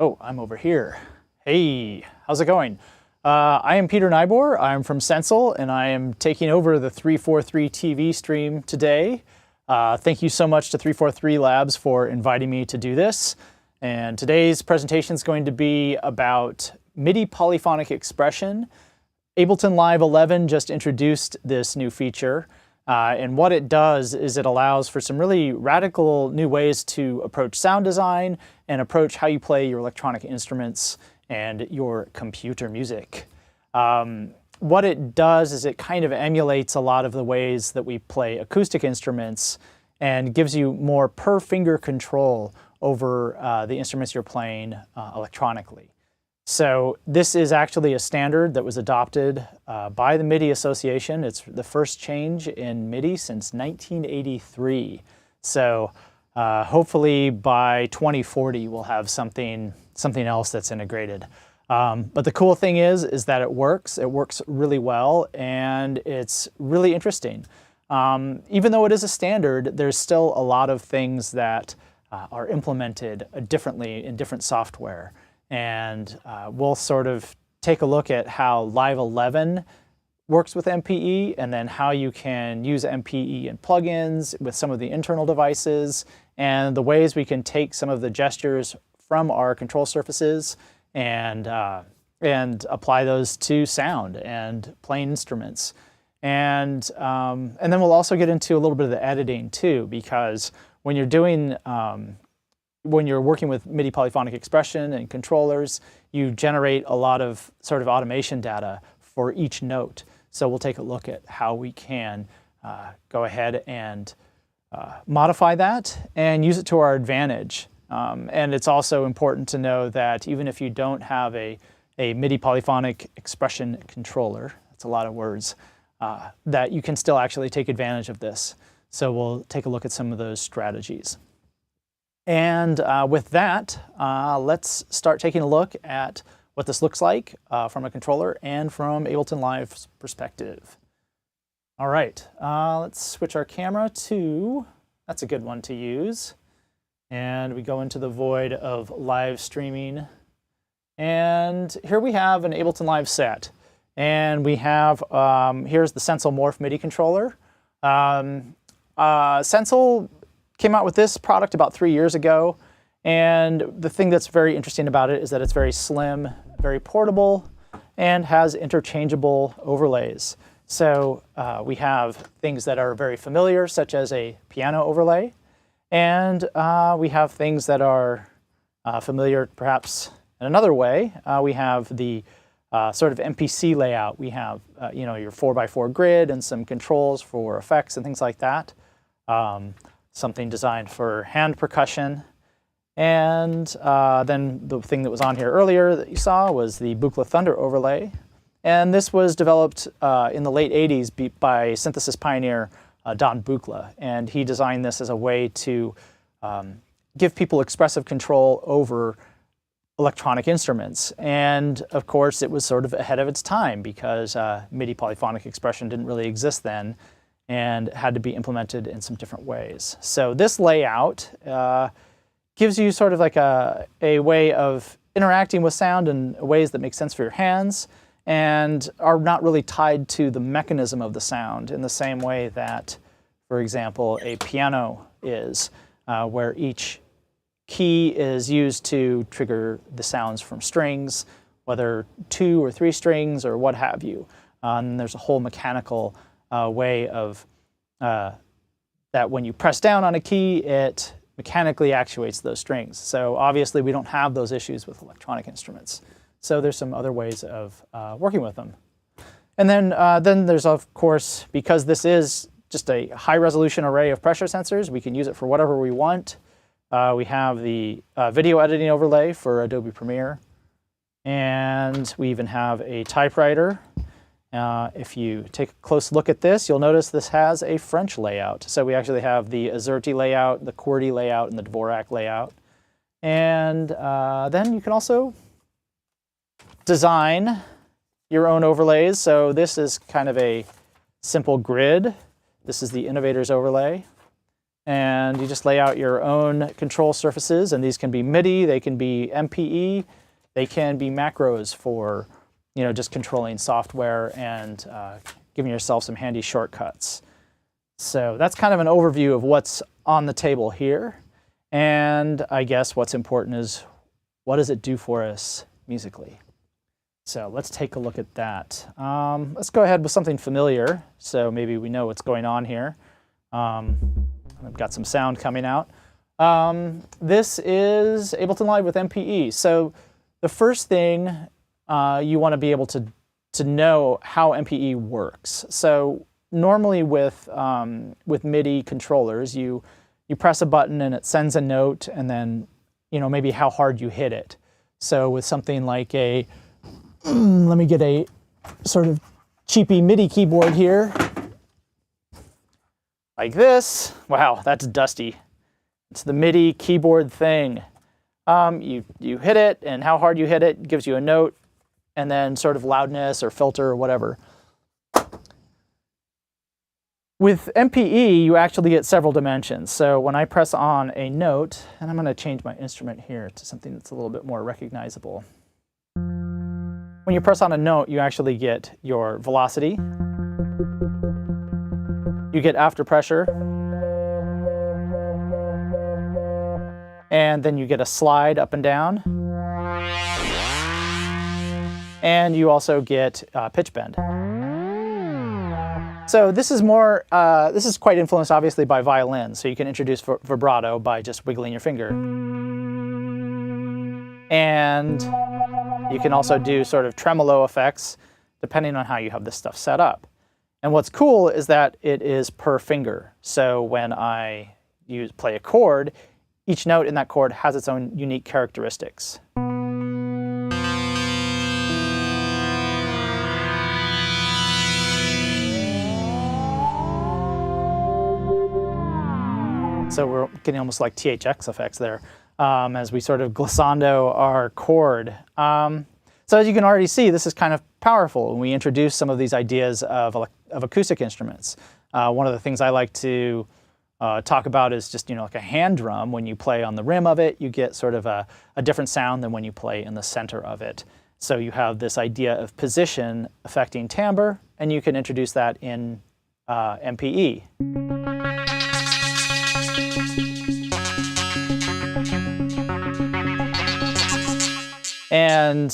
Oh, I'm over here. Hey, how's it going? I am Peter Nyboer. I'm from Sensel, and I am taking over the 343 TV stream today. Thank you so much to 343 Labs for inviting me to do this. And today's presentation is going to be about MIDI polyphonic expression. Ableton Live 11 just introduced this new feature. And what it does is it allows for some really radical new ways to approach sound design and approach how you play your electronic instruments and your computer music. What it does is it kind of emulates a lot of the ways that we play acoustic instruments and gives you more per finger control over the instruments you're playing electronically. So this is actually a standard that was adopted by the MIDI Association. It's the first change in MIDI since 1983. So hopefully by 2040 we'll have something else that's integrated. But the cool thing is that it works. It works really well, and it's really interesting. Even though it is a standard, there's still a lot of things that are implemented differently in different software. And we'll sort of take a look at how Live 11 works with MPE, and then how you can use MPE in plugins with some of the internal devices, and the ways we can take some of the gestures from our control surfaces and apply those to sound and playing instruments. And then we'll also get into a little bit of the editing too, because when you're doing when you're working with MIDI polyphonic expression and controllers, you generate a lot of sort of automation data for each note. So we'll take a look at how we can go ahead and modify that and use it to our advantage. And it's also important to know that even if you don't have a MIDI polyphonic expression controller, that's a lot of words, that you can still actually take advantage of this. So we'll take a look at some of those strategies. And with that, let's start taking a look at what this looks like from a controller and from Ableton Live's perspective. All right, let's switch our camera to, that's a good one to use. And we go into the void of live streaming. And here we have an Ableton Live set. And we have, here's the Sensel Morph MIDI controller. Sensel came out with this product about 3 years ago, and the thing that's very interesting about it is that it's very slim, very portable, and has interchangeable overlays. So we have things that are very familiar, such as a piano overlay, and we have things that are familiar perhaps in another way. We have the sort of MPC layout. We have you know, your 4x4 grid and some controls for effects and things like that. Something designed for hand percussion. And then the thing that was on here earlier that you saw was the Buchla Thunder overlay. And this was developed in the late 80s by synthesis pioneer Don Buchla. And he designed this as a way to give people expressive control over electronic instruments. And of course, it was sort of ahead of its time because MIDI polyphonic expression didn't really exist then, and had to be implemented in some different ways. So this layout gives you sort of like a way of interacting with sound in ways that make sense for your hands and are not really tied to the mechanism of the sound in the same way that, for example, a piano is, where each key is used to trigger the sounds from strings, whether 2 or 3 strings or what have you. And there's a whole mechanical way of that when you press down on a key, it mechanically actuates those strings. So obviously we don't have those issues with electronic instruments. So there's some other ways of working with them. And then there's, of course, because this is just a high resolution array of pressure sensors, we can use it for whatever we want. We have the video editing overlay for Adobe Premiere. And we even have a typewriter. If you take a close look at this, you'll notice this has a French layout. So we actually have the Azerty layout, the QWERTY layout, and the Dvorak layout. And then you can also design your own overlays. So this is kind of a simple grid. This is the Innovators overlay. and you just lay out your own control surfaces, and these can be MIDI, they can be MPE, they can be macros for, just controlling software and giving yourself some handy shortcuts. So that's kind of an overview of what's on the table here. And I guess what's important is, what does it do for us musically? So let's take a look at that. Let's go ahead with something familiar, so maybe we know what's going on here. I've got some sound coming out. This is Ableton Live with MPE. So the first thing you want to be able to know how MPE works. So normally with MIDI controllers, you press a button and it sends a note, and then maybe how hard you hit it. So with something like let me get a sort of cheapy MIDI keyboard here, like this. Wow, that's dusty. It's the MIDI keyboard thing. You hit it, and how hard you hit it gives you a note, and then sort of loudness or filter or whatever. With MPE, you actually get several dimensions. So when I press on a note, and I'm going to change my instrument here to something that's a little bit more recognizable. When you press on a note, you actually get your velocity. You get after pressure. And then you get a slide up and down. And you also get pitch bend. So this is more, this is quite influenced obviously by violin. So you can introduce vibrato by just wiggling your finger. And you can also do sort of tremolo effects depending on how you have this stuff set up. And what's cool is that it is per finger. So when I play a chord, each note in that chord has its own unique characteristics. So we're getting almost like THX effects there as we sort of glissando our chord. So as you can already see, this is kind of powerful when we introduce some of these ideas of acoustic instruments. One of the things I like to talk about is just like a hand drum. When you play on the rim of it, you get sort of a different sound than when you play in the center of it. So you have this idea of position affecting timbre, and you can introduce that in MPE. And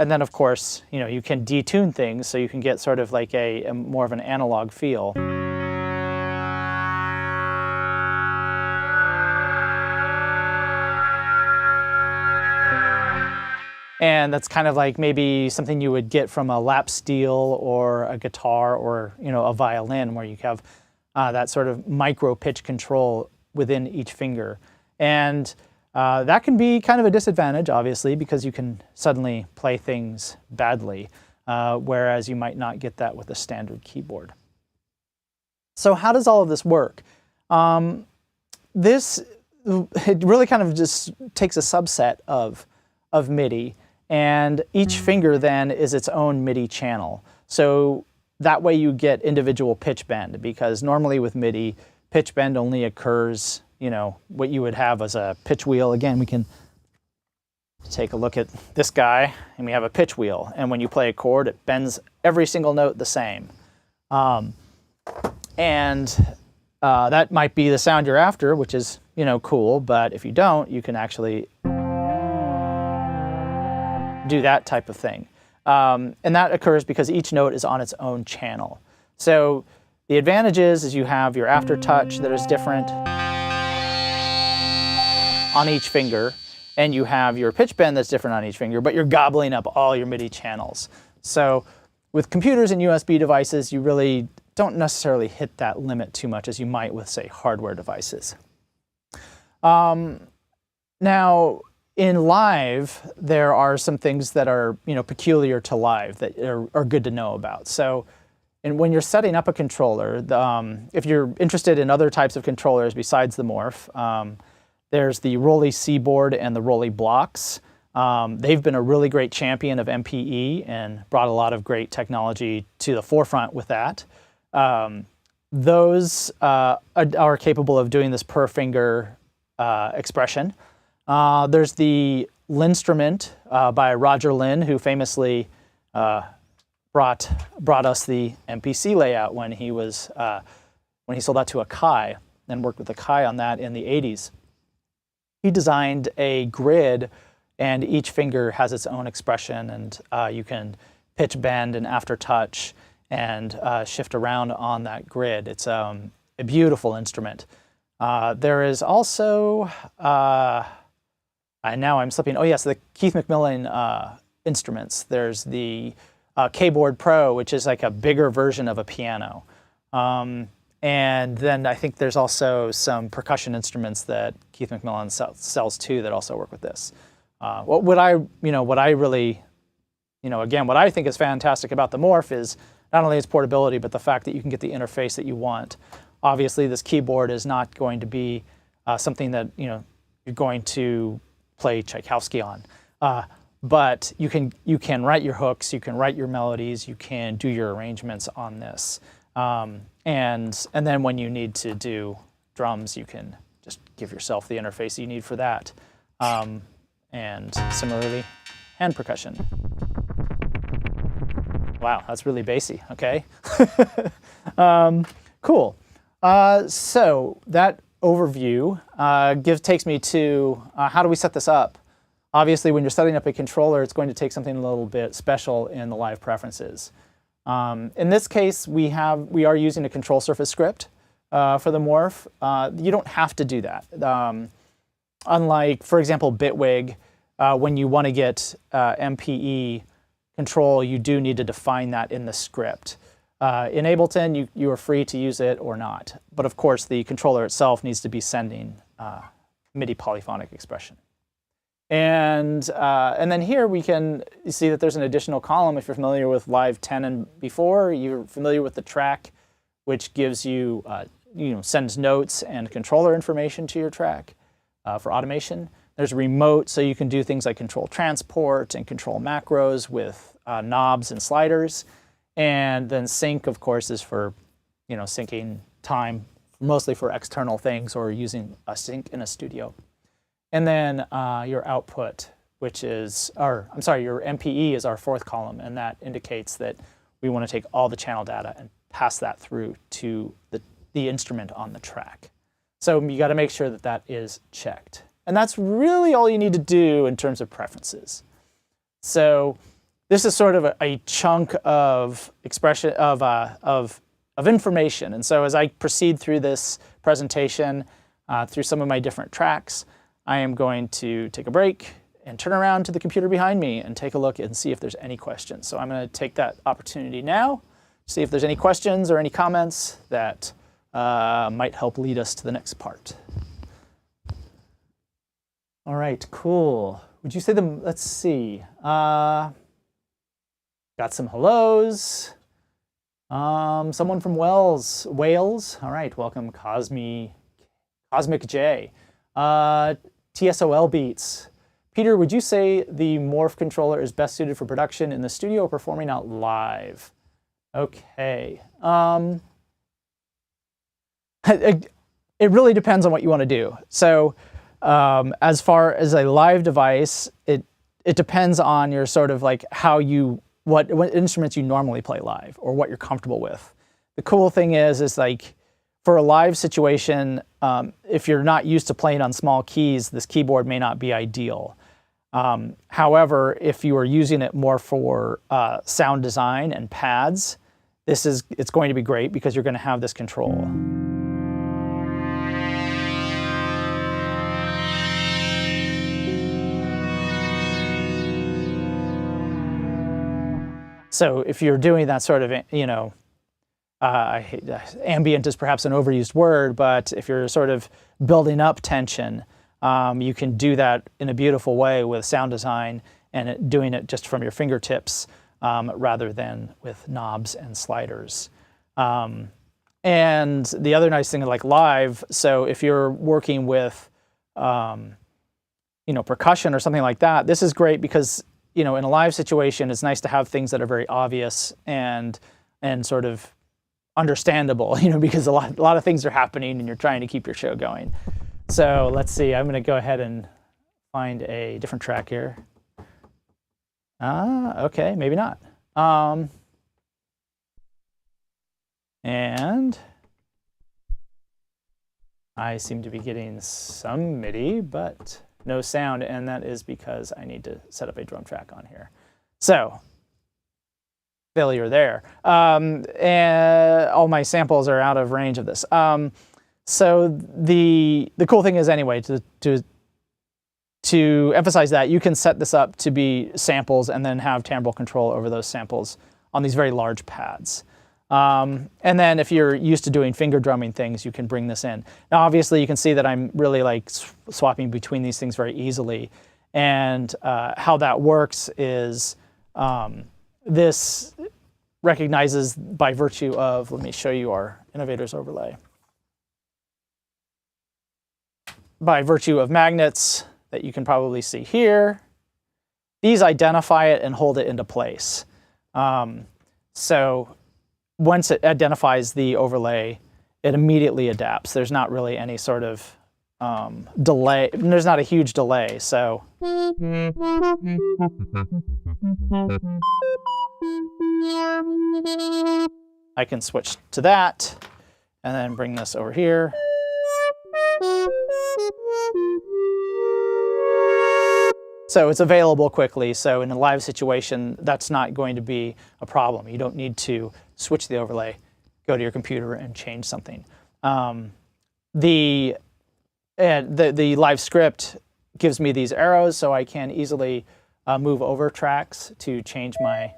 then of course, you can detune things, so you can get sort of like a more of an analog feel. And that's kind of like maybe something you would get from a lap steel or a guitar or a violin, where you have that sort of micro pitch control within each finger. And that can be kind of a disadvantage, obviously, because you can suddenly play things badly, whereas you might not get that with a standard keyboard. So how does all of this work? It really kind of just takes a subset of MIDI, and each finger then is its own MIDI channel. So that way you get individual pitch bend, because normally with MIDI, pitch bend only occurs what you would have as a pitch wheel. Again, we can take a look at this guy, and we have a pitch wheel. And when you play a chord, it bends every single note the same. That might be the sound you're after, which is, cool. But if you don't, you can actually do that type of thing. And that occurs because each note is on its own channel. So the advantage is you have your aftertouch that is different on each finger, and you have your pitch bend that's different on each finger, but you're gobbling up all your MIDI channels. So with computers and USB devices, you really don't necessarily hit that limit too much as you might with, say, hardware devices. Now, in live, there are some things that are peculiar to live that are good to know about. So when you're setting up a controller, if you're interested in other types of controllers besides the Morph, there's the Rolly C board and the Rolly blocks. They've been a really great champion of MPE and brought a lot of great technology to the forefront with that. those are capable of doing this per finger expression. There's the Linstrument by Roger Lin, who famously brought us the MPC layout when he sold that to Akai and worked with Akai on that in the 80s. He designed a grid, and each finger has its own expression, and you can pitch, bend, and aftertouch and shift around on that grid. It's a beautiful instrument. There is also, now I'm slipping, oh yes, the Keith McMillan instruments. There's the Keyboard Pro, which is like a bigger version of a piano. And then I think there's also some percussion instruments that Keith McMillan sells too that also work with this. What I think is fantastic about the Morph is not only its portability, but the fact that you can get the interface that you want. Obviously, this keyboard is not going to be something that you're going to play Tchaikovsky on, but you can write your hooks, you can write your melodies, you can do your arrangements on this, and then when you need to do drums, you can just give yourself the interface you need for that, and similarly, hand percussion. Wow, that's really bassy, okay. Cool. So that overview takes me to how do we set this up? Obviously, when you're setting up a controller, it's going to take something a little bit special in the live preferences. In this case, we are using a control surface script for the Morph. You don't have to do that. Unlike, for example, Bitwig, when you want to get MPE control, you do need to define that in the script. In Ableton, you are free to use it or not. But of course, the controller itself needs to be sending MIDI polyphonic expression. And then here we can see that there's an additional column. If you're familiar with Live 10 and before, you're familiar with the track, which gives you, sends notes and controller information to your track for automation. There's a remote, so you can do things like control transport and control macros with knobs and sliders. And then sync, of course, is for syncing time, mostly for external things or using a sync in a studio. And then your output, which is, your MPE is our fourth column, and that indicates that we want to take all the channel data and pass that through to the instrument on the track. So you got to make sure that that is checked. And that's really all you need to do in terms of preferences. So this is sort of a chunk of expression of information. And so as I proceed through this presentation, through some of my different tracks, I am going to take a break and turn around to the computer behind me and take a look and see if there's any questions. So I'm going to take that opportunity now, see if there's any questions or any comments that might help lead us to the next part. All right, cool. Would you say let's see. Got some hellos. Someone from Wales. All right, welcome Cosmic J. TSOL Beats. Peter, would you say the Morph controller is best suited for production in the studio or performing out live? Okay. It really depends on what you want to do. So as far as a live device, it depends on your sort of like what instruments you normally play live or what you're comfortable with. The cool thing is like for a live situation, if you're not used to playing on small keys, this keyboard may not be ideal. However, if you are using it more for sound design and pads, it's going to be great because you're going to have this control. So if you're doing that sort of, ambient is perhaps an overused word, but if you're sort of building up tension, you can do that in a beautiful way with sound design and doing it just from your fingertips rather than with knobs and sliders. And the other nice thing, like live, so if you're working with, percussion or something like that, this is great because, in a live situation, it's nice to have things that are very obvious and sort of understandable, because a lot of things are happening and you're trying to keep your show going. So let's see, I'm going to go ahead and find a different track here. Okay, maybe not. And I seem to be getting some MIDI, but no sound, and that is because I need to set up a drum track on here. So, failure there. And all my samples are out of range of this. So the cool thing is, anyway, to emphasize that, you can set this up to be samples and then have timbral control over those samples on these very large pads. And then if you're used to doing finger drumming things, you can bring this in. Now, obviously, you can see that I'm really like swapping between these things very easily. And how that works is this recognizes by virtue of, let me show you our Innovators overlay. By virtue of magnets that you can probably see here, these identify it and hold it into place. So once it identifies the overlay, it immediately adapts. There's not really any sort of delay. There's not a huge delay. So I can switch to that and then bring this over here. So it's available quickly. So in a live situation, that's not going to be a problem. You don't need to switch the overlay, go to your computer and change something. The live script gives me these arrows, so I can easily move over tracks to change my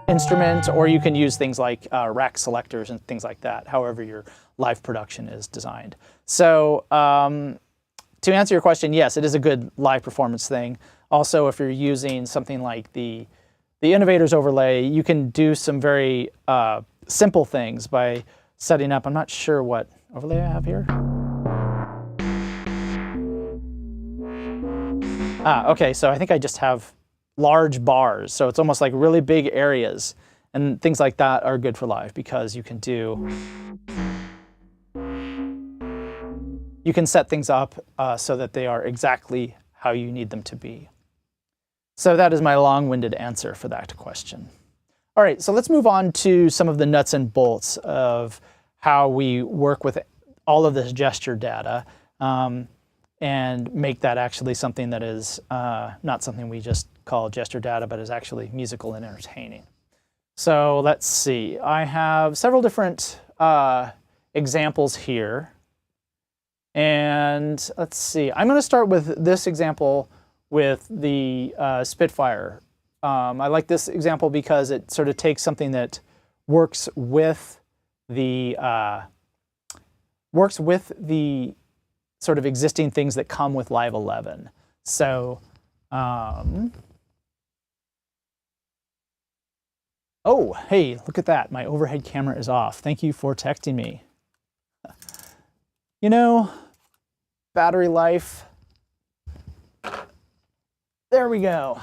instrument, or you can use things like rack selectors and things like that, however your live production is designed. So to answer your question, yes, it is a good live performance thing. Also, if you're using something like the Innovators overlay, you can do some very simple things by setting up, I'm not sure what overlay I have here. Okay, so I think I just have large bars. So it's almost like really big areas. And things like that are good for live because you can set things up so that they are exactly how you need them to be. So that is my long-winded answer for that question. All right, so let's move on to some of the nuts and bolts of how we work with all of this gesture data and make that actually something that is not something we just call gesture data, but is actually musical and entertaining. So let's see. I have several different examples here. And let's see. I'm going to start with this example with the Spitfire. I like this example because it sort of takes something that works with the sort of existing things that come with Live 11. So, oh, hey, look at that. My overhead camera is off. Thank you for texting me. You know, battery life. There we go.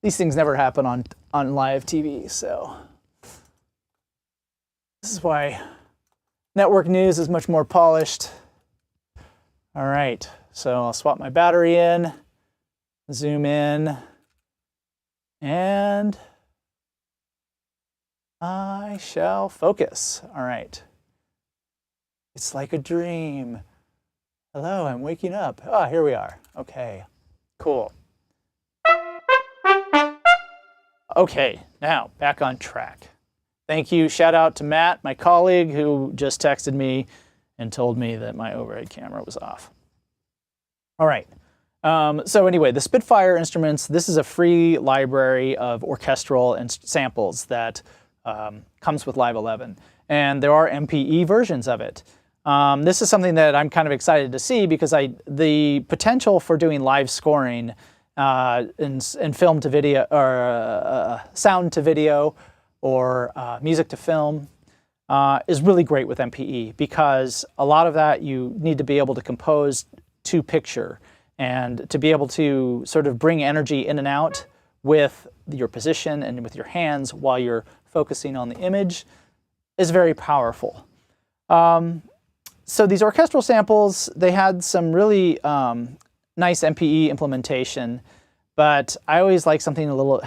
These things never happen on live TV, so this is why network news is much more polished. All right, so I'll swap my battery in, zoom in, and I shall focus. All right. It's like a dream. Hello, I'm waking up. Ah, here we are. Okay, cool. Okay, now back on track. Thank you. Shout out to Matt, my colleague, who just texted me and told me that my overhead camera was off. All right. So anyway, the Spitfire instruments, this is a free library of orchestral and samples that comes with Live 11. And there are MPE versions of it. This is something that I'm kind of excited to see because the potential for doing live scoring in film to video or sound to video or music to film is really great with MPE because a lot of that you need to be able to compose to picture. And to be able to sort of bring energy in and out with your position and with your hands while you're focusing on the image is very powerful. So these orchestral samples, they had some really nice MPE implementation, but I always like something a little,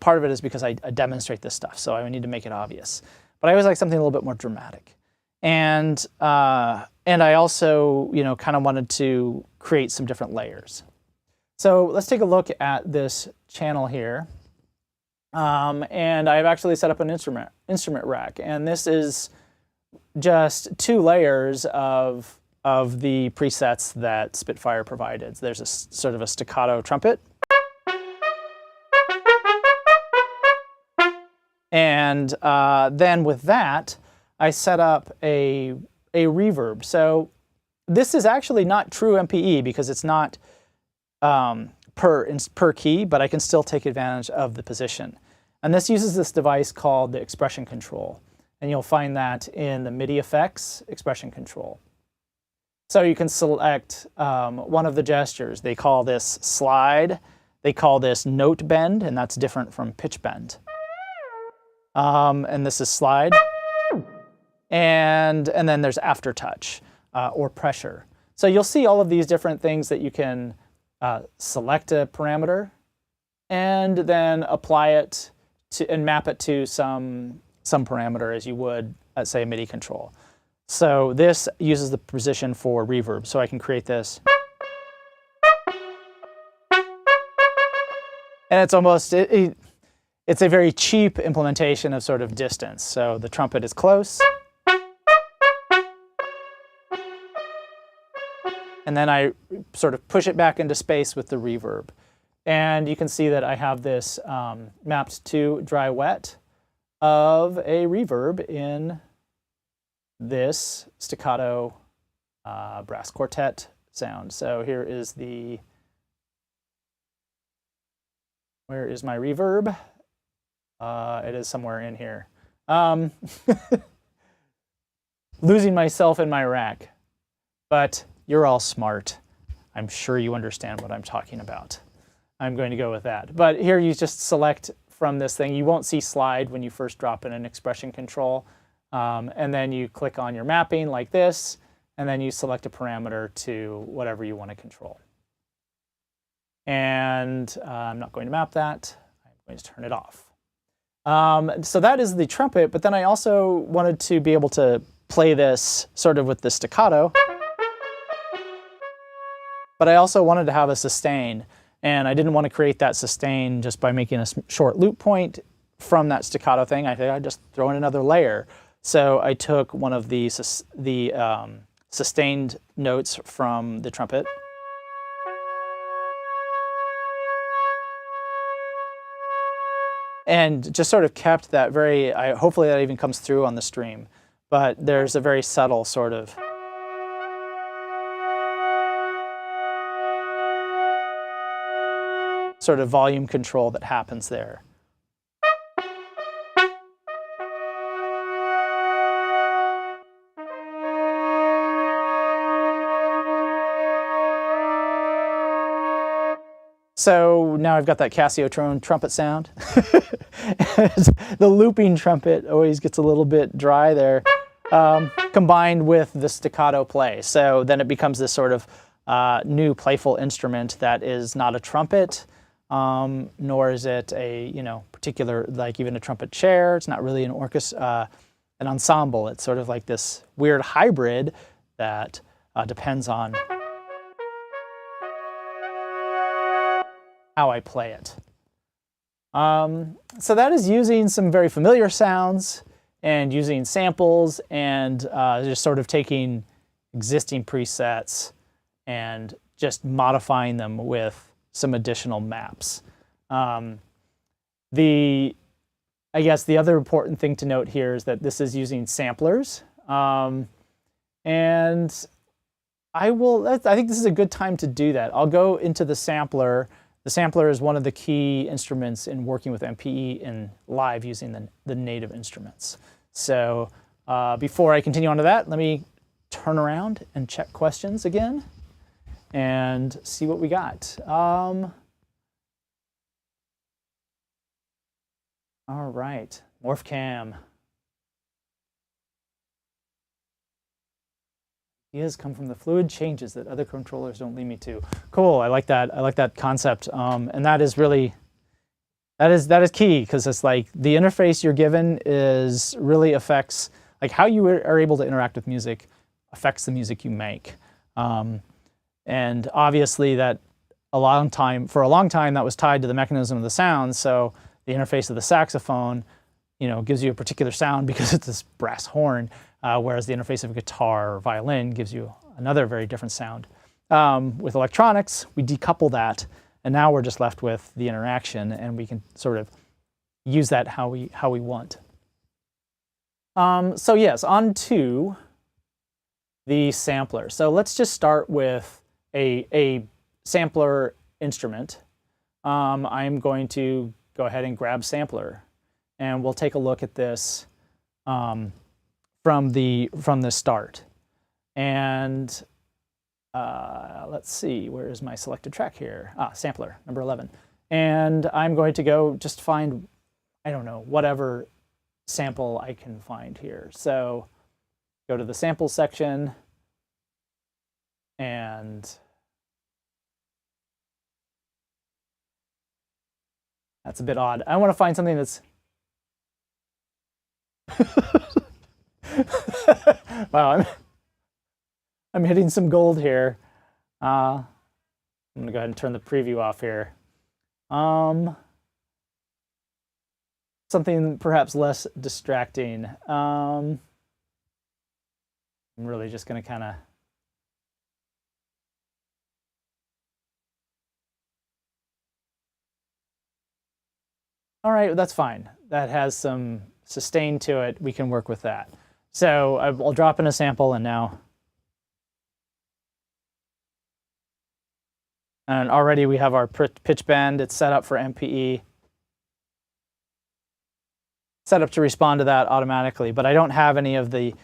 part of it is because I demonstrate this stuff, so I need to make it obvious. But I always like something a little bit more dramatic. And I also, kind of wanted to create some different layers. So let's take a look at this channel here. And I've actually set up an instrument rack, and this is just 2 layers of the presets that Spitfire provided. There's a sort of a staccato trumpet, and then with that, I set up a reverb. So this is actually not true MPE because it's not per key, but I can still take advantage of the position. And this uses this device called the expression control. And you'll find that in the MIDI effects expression control. So you can select one of the gestures. They call this slide. They call this note bend, and that's different from pitch bend. And this is slide. And then there's aftertouch or pressure. So you'll see all of these different things that you can select a parameter and then apply it to and map it to some parameter as you would at, say, a MIDI control. So this uses the position for reverb. So I can create this. And it's almost, it's a very cheap implementation of sort of distance. So the trumpet is close. And then I sort of push it back into space with the reverb. And you can see that I have this mapped to dry wet of a reverb in this staccato brass quartet sound. So here is the, where is my reverb? It is somewhere in here. Losing myself in my rack. But you're all smart. I'm sure you understand what I'm talking about. I'm going to go with that. But here you just select from this thing. You won't see slide when you first drop in an expression control. And then you click on your mapping like this, and then you select a parameter to whatever you want to control. And I'm not going to map that. I'm going to turn it off. So that is the trumpet, but then I also wanted to be able to play this sort of with the staccato. But I also wanted to have a sustain, and I didn't want to create that sustain just by making a short loop point from that staccato thing. I think I'd just throw in another layer. So I took one of the sustained notes from the trumpet, and just sort of kept that very, hopefully that even comes through on the stream, but there's a very subtle sort of volume control that happens there. So now I've got that Casio trumpet sound. The looping trumpet always gets a little bit dry there, combined with the staccato play. So then it becomes this sort of new playful instrument that is not a trumpet, nor is it a particular, like even a trumpet chair. It's not really an orchestra, an ensemble. It's sort of like this weird hybrid that depends on how I play it. So that is using some very familiar sounds and using samples and just sort of taking existing presets and just modifying them with some additional maps. I guess the other important thing to note here is that this is using samplers. And I think this is a good time to do that. I'll go into the sampler. The sampler is one of the key instruments in working with MPE in live using the native instruments. So before I continue on to that, let me turn around and check questions again. and see what we got. All right, Morph Cam. Ideas come from the fluid changes that other controllers don't lead me to. Cool, I like that. I like that concept, and that is really that is key, because it's like the interface you're given is really affects like how you are able to interact with music affects the music you make, and obviously that for a long time that was tied to the mechanism of the sound. So the interface of the saxophone, gives you a particular sound because it's this brass horn. Whereas the interface of a guitar or violin gives you another very different sound. With electronics, we decouple that, and now we're just left with the interaction, and we can sort of use that how we want. So yes, on to the sampler. So let's just start with a sampler instrument. I'm going to go ahead and grab sampler, and we'll take a look at this from the start. And let's see, where is my selected track here? Sampler, number 11. And I'm going to go just find, I don't know, whatever sample I can find here. So go to the sample section, and that's a bit odd. I want to find something that's wow, I'm hitting some gold here. I'm gonna go ahead and turn the preview off here. Something perhaps less distracting. I'm really just gonna kind of all right, that's fine. That has some sustain to it. We can work with that. So I'll drop in a sample, and now, and already we have our pitch bend. It's set up for MPE, set up to respond to that automatically. But I don't have any of the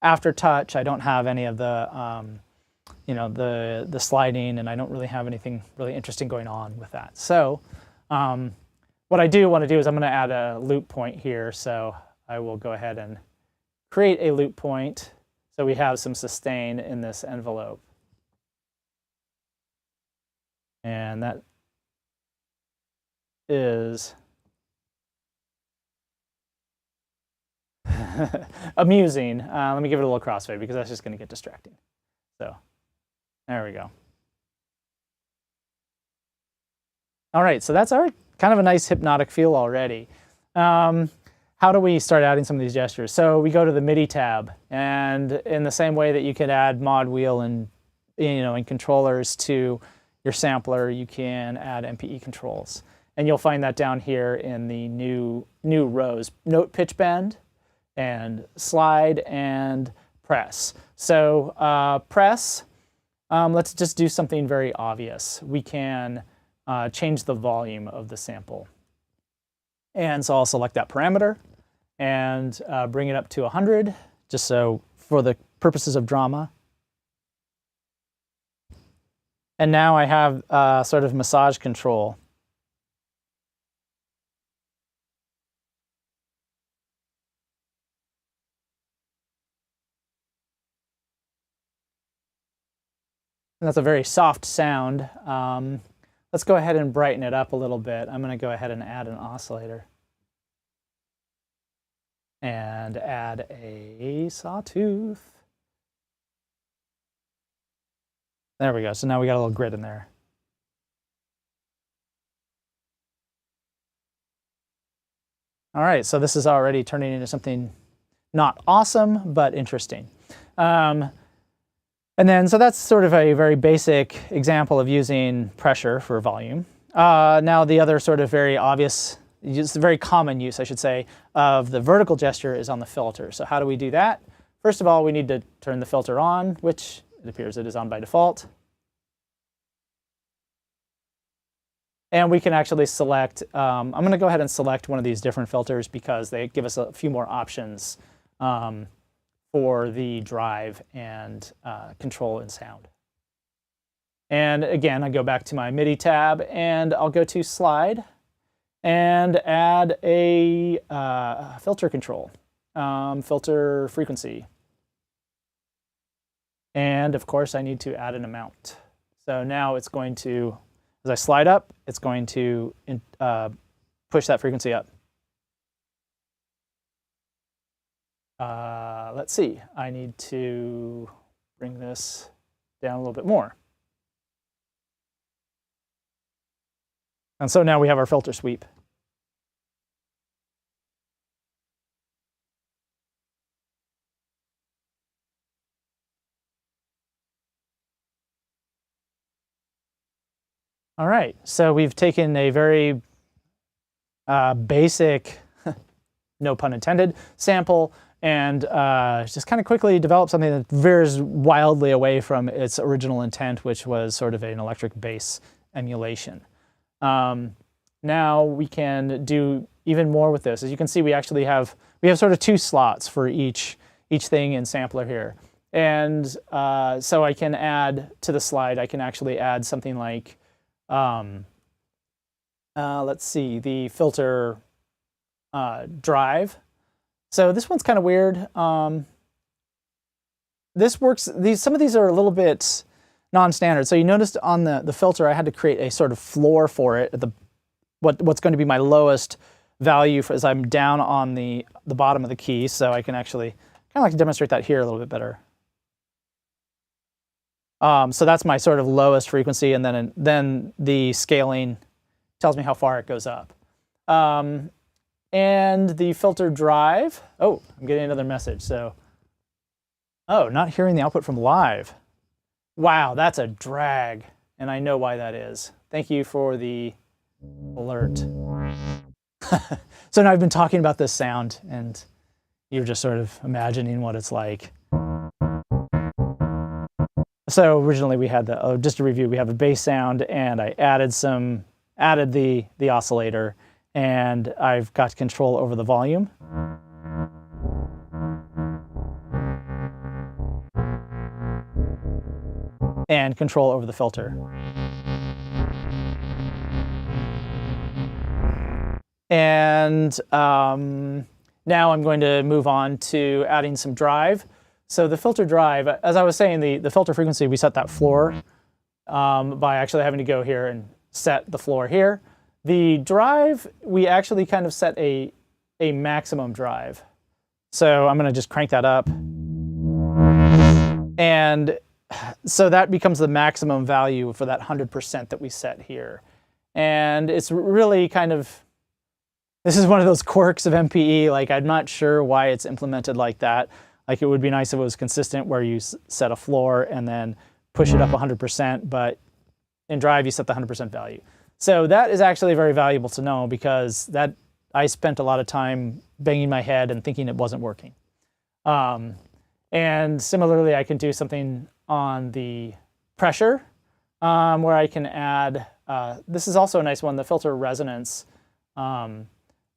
aftertouch. I don't have any of the the sliding, and I don't really have anything really interesting going on with that. So what I do want to do is I'm going to add a loop point here. So I will go ahead and create a loop point so we have some sustain in this envelope. And that is amusing. Let me give it a little crossfade, because that's just going to get distracting. So there we go. All right, so that's our kind of a nice hypnotic feel already. How do we start adding some of these gestures? So we go to the MIDI tab, and in the same way that you can add mod wheel and and controllers to your sampler, you can add MPE controls, and you'll find that down here in the new rows: note, pitch bend, and slide, and press. So press. Let's just do something very obvious. We can change the volume of the sample. And so I'll select that parameter and bring it up to 100, just so for the purposes of drama. And now I have sort of massage control. And that's a very soft sound. Let's go ahead and brighten it up a little bit. I'm going to go ahead and add an oscillator. And add a sawtooth. There we go. So now we got a little grid in there. All right, so this is already turning into something not awesome, but interesting. And then, so that's sort of a very basic example of using pressure for volume. Now the other sort of very obvious, very common use, I should say, of the vertical gesture is on the filter. So how do we do that? First of all, we need to turn the filter on, which it appears it is on by default. And we can actually select, I'm going to go ahead and select one of these different filters because they give us a few more options for the drive and control and sound. And again, I go back to my MIDI tab and I'll go to slide and add a filter control, filter frequency. And of course, I need to add an amount. So now it's going to, as I slide up, it's going to push that frequency up. Let's see, I need to bring this down a little bit more. And so now we have our filter sweep. All right, so we've taken a very basic, no pun intended, sample and just kind of quickly developed something that veers wildly away from its original intent, which was sort of an electric bass emulation. Now we can do even more with this. As you can see, we have sort of two slots for each thing in sampler here. And so I can add to the slide, I can actually add something like, let's see, the filter drive. So this one's kind of weird. This works, some of these are a little bit non-standard. So you noticed on the filter, I had to create a sort of floor for it at what's going to be my lowest value as I'm down on the bottom of the key. So I can actually kind of like to demonstrate that here a little bit better. So that's my sort of lowest frequency, and then the scaling tells me how far it goes up. And the filter drive, oh, I'm getting another message. So, oh, not hearing the output from live. Wow, that's a drag, and I know why that is. Thank you for the alert. So now I've been talking about this sound, and you're just sort of imagining what it's like. So originally we had just to review, we have a bass sound, and I added the oscillator, and I've got control over the volume. And control over the filter. And now I'm going to move on to adding some drive. So the filter drive, as I was saying, the filter frequency, we set that floor by actually having to go here and set the floor here. The drive, we actually kind of set a maximum drive. So I'm going to just crank that up. And so that becomes the maximum value for that 100% that we set here. And it's really kind of, this is one of those quirks of MPE. Like, I'm not sure why it's implemented like that. Like, it would be nice if it was consistent where you set a floor and then push it up 100%, but in drive you set the 100% value. So that is actually very valuable to know, because I spent a lot of time banging my head and thinking it wasn't working. And similarly, I can do something on the pressure where I can add, this is also a nice one, the filter resonance.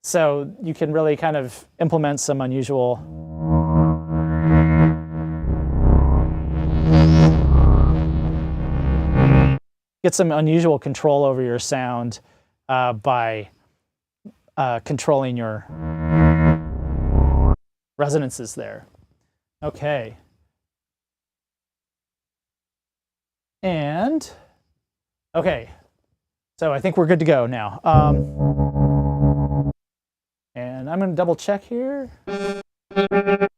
So you can really kind of implement some unusual control over your sound by controlling your resonances there. Okay. And, okay, so I think we're good to go now. And I'm going to double check here.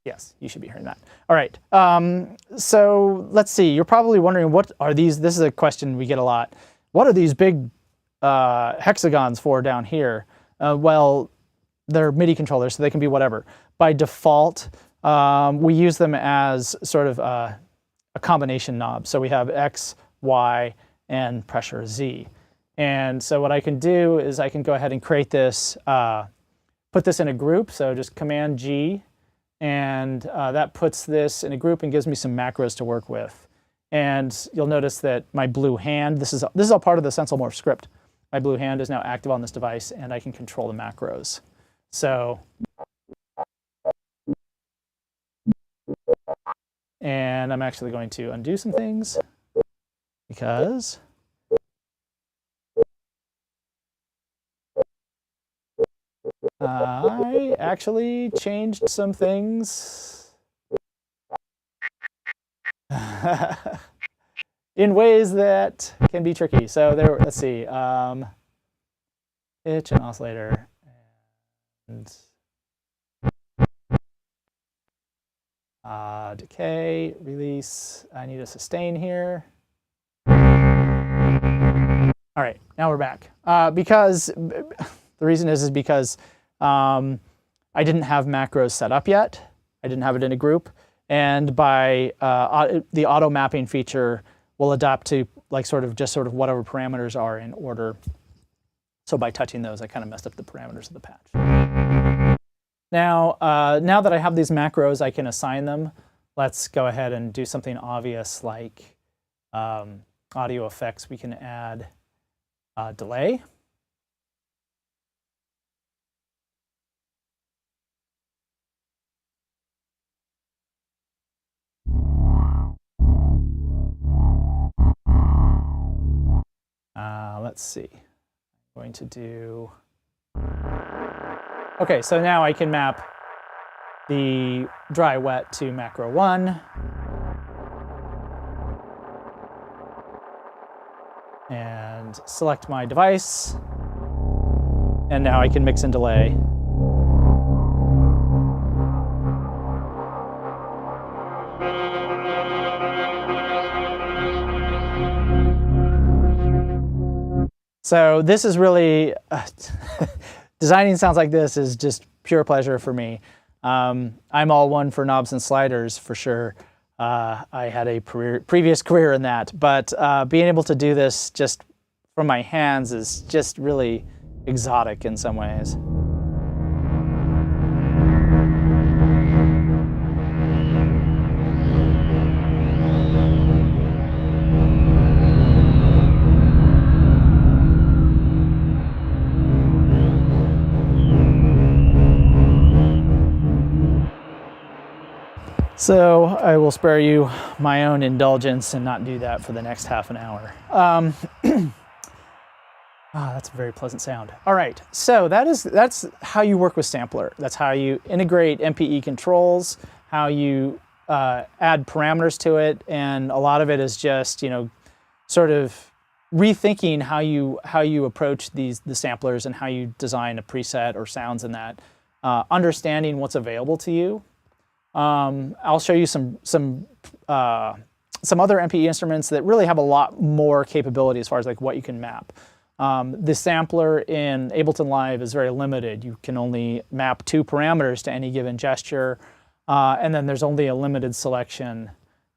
Yes, you should be hearing that. All right, so let's see. You're probably wondering, what are these? This is a question we get a lot. What are these big hexagons for down here? Well, they're MIDI controllers, so they can be whatever. By default, we use them as sort of a combination knob. So we have X, Y, and pressure Z. And so what I can do is I can go ahead and create this, put this in a group. So just Command G, and that puts this in a group and gives me some macros to work with. And you'll notice that my blue hand, this is all part of the Sensel Morph script. My blue hand is now active on this device, and I can control the macros. So, and I'm actually going to undo some things. because I actually changed some things in ways that can be tricky. So there, let's see, pitch and oscillator, and decay, release. I need a sustain here. All right, now we're back. Because the reason is because I didn't have macros set up yet. I didn't have it in a group, and by the auto mapping feature will adapt to like sort of whatever parameters are in order. So by touching those, I kind of messed up the parameters of the patch. Now, now that I have these macros, I can assign them. Let's go ahead and do something obvious like audio effects. We can add delay. Let's see. I'm going to do. Okay, so now I can map the dry wet to macro 1. And select my device. And now I can mix and delay. So this is really, designing sounds like this is just pure pleasure for me. I'm all one for knobs and sliders for sure. I had a previous career in that, but being able to do this just from my hands is just really exotic in some ways. So I will spare you my own indulgence and not do that for the next half an hour. That's a very pleasant sound. All right, so that's how you work with Sampler. That's how you integrate MPE controls, how you add parameters to it, and a lot of it is just sort of rethinking how you approach the samplers and how you design a preset or sounds in that, understanding what's available to you. I'll show you some other MPE instruments that really have a lot more capability as far as like what you can map. The sampler in Ableton Live is very limited. You can only map 2 parameters to any given gesture, and then there's only a limited selection.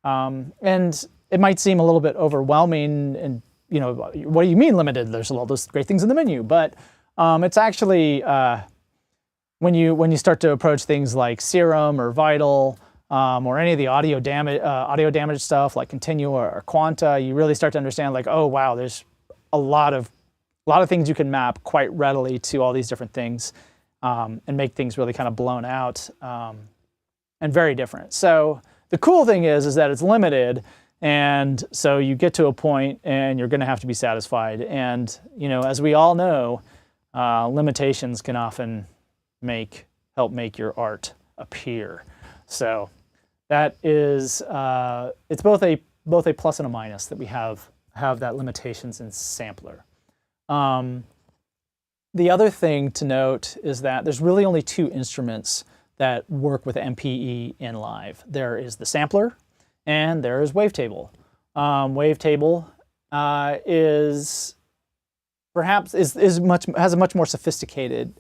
And it might seem a little bit overwhelming, and what do you mean limited? There's all those great things in the menu, but it's actually when you start to approach things like Serum or Vital or any of the audio damage stuff like Continua or Quanta, you really start to understand like, oh wow, there's a lot of things you can map quite readily to all these different things and make things really kind of blown out and very different. So the cool thing is that it's limited, and so you get to a point and you're going to have to be satisfied. And as we all know, limitations can often help make your art appear. So that is it's both a plus and a minus that we have that limitations in Sampler. The other thing to note is that there's really only 2 instruments that work with MPE in Live. There is the Sampler and there is Wavetable. Wavetable has a much more sophisticated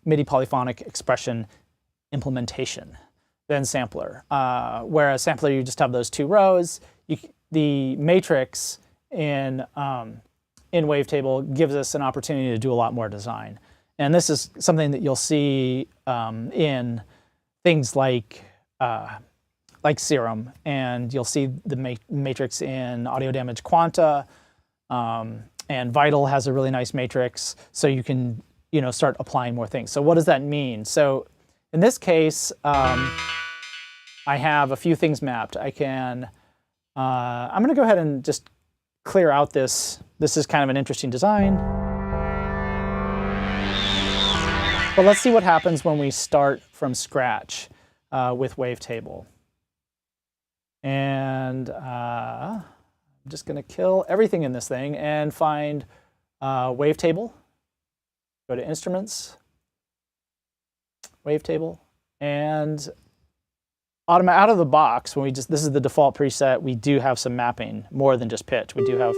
MIDI polyphonic expression implementation than Sampler. Whereas Sampler, you just have those 2 rows. The matrix in Wavetable gives us an opportunity to do a lot more design. And this is something that you'll see in things like Serum, and you'll see the matrix in Audio Damage Quanta, and Vital has a really nice matrix, so you can start applying more things. So what does that mean? So in this case, I have a few things mapped. I'm going to go ahead and just clear out this. This is kind of an interesting design. But let's see what happens when we start from scratch with Wavetable. And I'm just going to kill everything in this thing and find Wavetable. Go to Instruments, Wavetable, and out of the box, when this is the default preset, we do have some mapping, more than just pitch. We have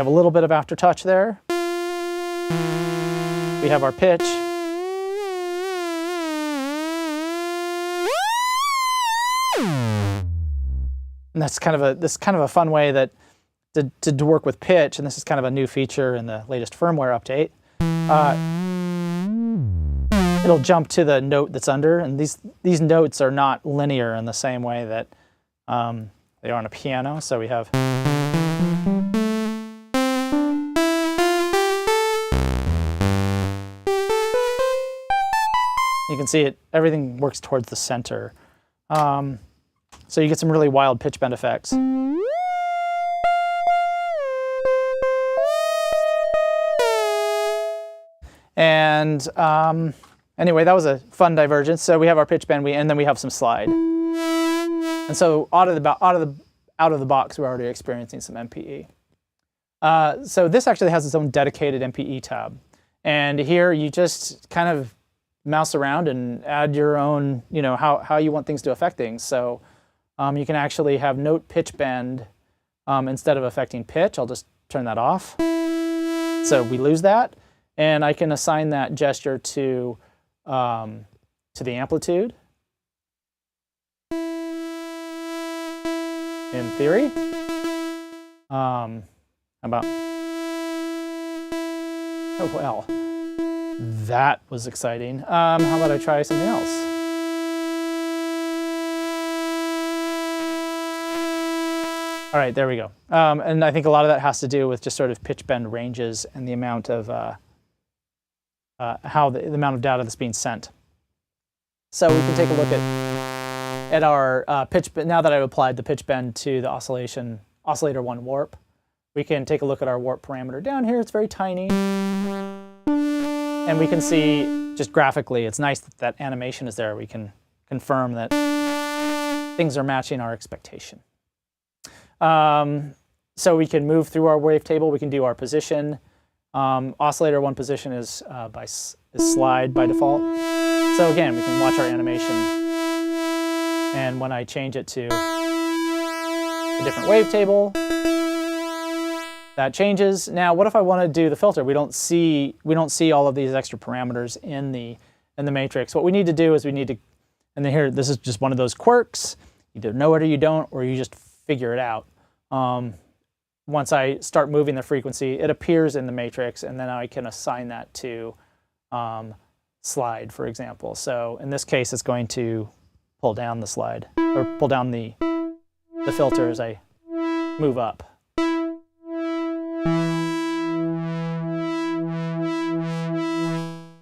a little bit of aftertouch there. We have our pitch. And that's kind of a fun way that to work with pitch, and this is kind of a new feature in the latest firmware update. It'll jump to the note that's under, and these notes are not linear in the same way that they are on a piano. So we have. You can see it. Everything works towards the center, so you get some really wild pitch bend effects. And anyway, that was a fun divergence. So we have our pitch bend, and then we have some slide. And so out of the box, we're already experiencing some MPE. So this actually has its own dedicated MPE tab, and here you just kind of mouse around and add your own, how you want things to affect things. So you can actually have note pitch bend instead of affecting pitch. I'll just turn that off. So we lose that. And I can assign that gesture to the amplitude, in theory. Oh well, that was exciting. How about I try something else? All right, there we go. And I think a lot of that has to do with just sort of pitch bend ranges and the amount of the amount of data that's being sent. So we can take a look at our pitch bend. Now that I've applied the pitch bend to the oscillator 1 warp, we can take a look at our warp parameter down here. It's very tiny. And we can see just graphically, it's nice that that animation is there. We can confirm that things are matching our expectation. So we can move through our wavetable. We can do our position. Oscillator 1 position is slide by default. So again, we can watch our animation. And when I change it to a different wavetable, that changes. Now, what if I want to do the filter? We don't see all of these extra parameters in the matrix. What we need to do is and then here, this is just one of those quirks. Either know it or you don't, or you just figure it out. Once I start moving the frequency, it appears in the matrix, and then I can assign that to slide, for example. So in this case, it's going to pull down the slide, or pull down the filter as I move up.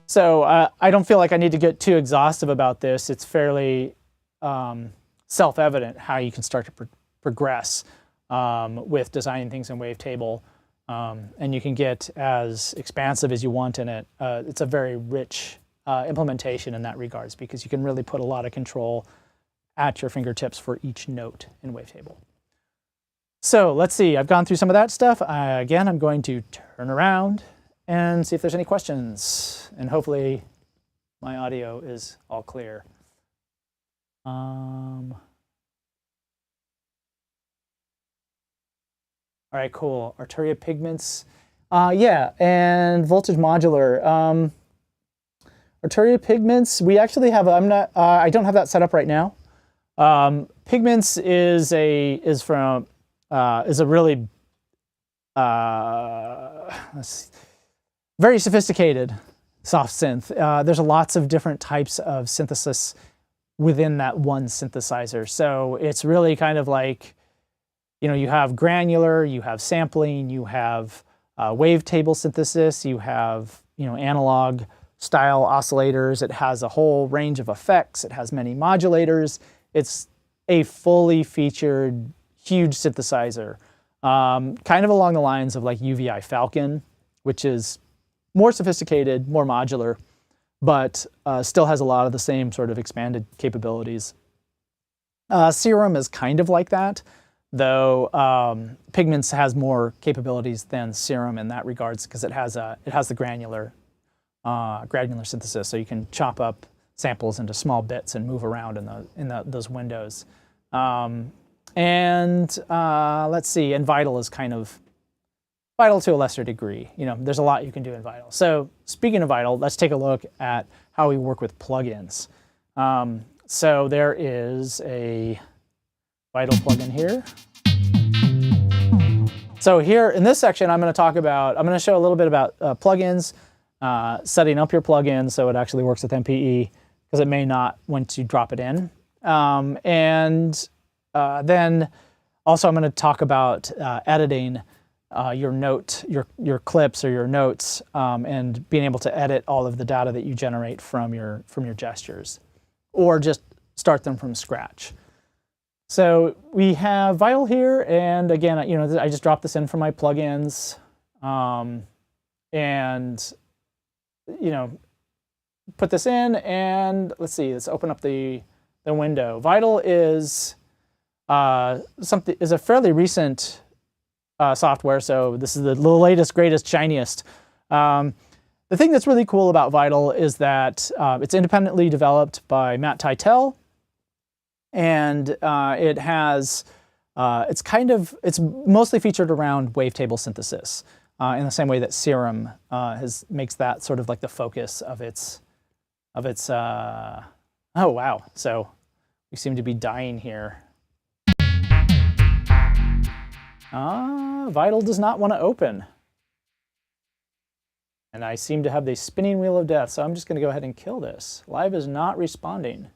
So I don't feel like I need to get too exhaustive about this. It's fairly self-evident how you can start to progress with designing things in Wavetable, and you can get as expansive as you want in it. It's a very rich implementation in that regards, because you can really put a lot of control at your fingertips for each note in Wavetable. So let's see, I've gone through some of that stuff. Again, I'm going to turn around and see if there's any questions, and hopefully my audio is all clear. All right, cool. Arturia pigments. Yeah, and voltage modular. Arturia pigments, we actually have, I don't have that set up right now. Pigments is a really very sophisticated soft synth. There's lots of different types of synthesis within that one synthesizer. So it's really kind of like, you have granular, you have sampling, you have wavetable synthesis, you have analog style oscillators. It has a whole range of effects. It has many modulators. It's a fully featured, huge synthesizer, kind of along the lines of like UVI Falcon, which is more sophisticated, more modular, but still has a lot of the same sort of expanded capabilities. Serum is kind of like that, though Pigments has more capabilities than Serum in that regards, because it has the granular synthesis, so you can chop up samples into small bits and move around in those windows. Let's see, and Vital is kind of Vital to a lesser degree. You know, there's a lot you can do in Vital. So speaking of Vital, let's take a look at how we work with plugins. So there is a Vital plugin here. So here in this section, I'm going to show a little bit about plugins, setting up your plugin so it actually works with MPE, because it may not once you drop it in. Then also I'm going to talk about editing your clips or your notes, and being able to edit all of the data that you generate from your gestures, or just start them from scratch. So we have Vital here, and again, you know, I just dropped this in from my plugins, and you know, put this in, and let's see, let's open up the window. Vital is a fairly recent software, so this is the latest, greatest, shiniest. The thing that's really cool about Vital is that it's independently developed by Matt Teitel, and it's mostly featured around wavetable synthesis, in the same way that Serum makes that sort of like the focus of its. Oh wow! So we seem to be dying here. Vital does not want to open. And I seem to have the spinning wheel of death, so I'm just going to go ahead and kill this. Live is not responding.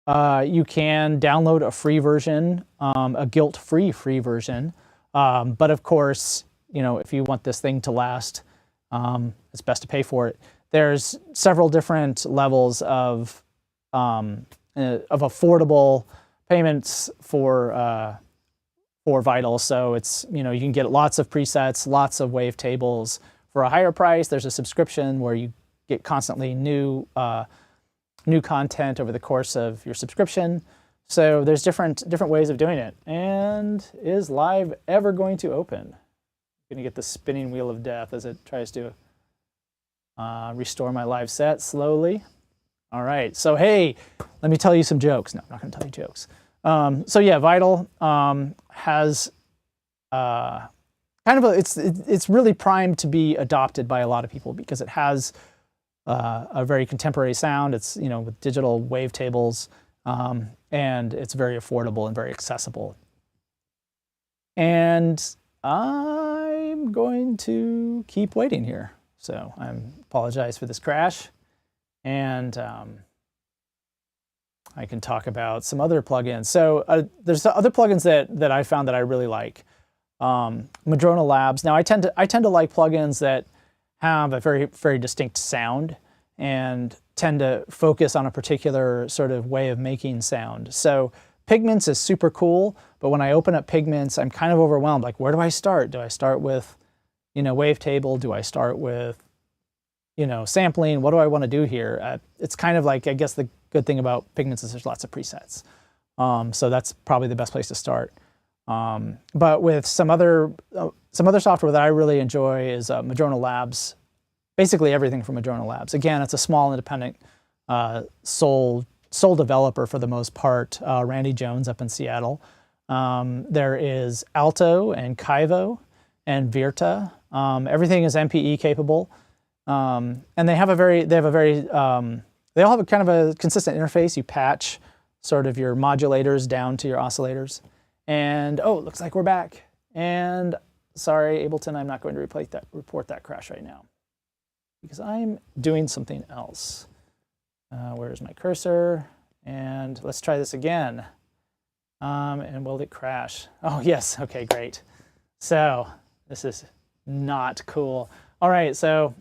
You can download a free version, a guilt-free free version. But of course, you know, if you want this thing to last, it's best to pay for it. There's several different levels of affordable payments for Vital. So it's, you know, you can get lots of presets, lots of wavetables for a higher price. There's a subscription where you get constantly new content over the course of your subscription. So there's different ways of doing it. And is Live ever going to open? I'm gonna get the spinning wheel of death as it tries to restore my live set slowly. All right, so hey, let me tell you some jokes. No, I'm not gonna tell you jokes. So yeah, Vital has kind of it's really primed to be adopted by a lot of people because it has a very contemporary sound. It's, you know, with digital wavetables, and it's very affordable and very accessible. And I'm going to keep waiting here. So I apologize for this crash. And I can talk about some other plugins. So there's other plugins that I found that I really like. Madrona Labs. Now I tend to like plugins that have a very, very distinct sound and tend to focus on a particular sort of way of making sound. So Pigments is super cool, but when I open up Pigments, I'm kind of overwhelmed. Like, where do I start? Do I start with, you know, wavetable? Do I start with, you know, sampling? What do I want to do here? It's kind of like, I guess the good thing about Pigments is there's lots of presets. So that's probably the best place to start. But with some other software that I really enjoy is Madrona Labs. Basically everything from Madrona Labs. Again, it's a small independent sole developer for the most part. Randy Jones up in Seattle. There is Alto and Kaivo and Virta. Everything is MPE capable. And they all have a kind of a consistent interface. You patch sort of your modulators down to your oscillators. And oh, it looks like we're back. And sorry, Ableton, I'm not going to report that crash right now because I'm doing something else. Where's my cursor? And let's try this again. And will it crash? Oh, yes. Okay, great. So this is not cool. All right, so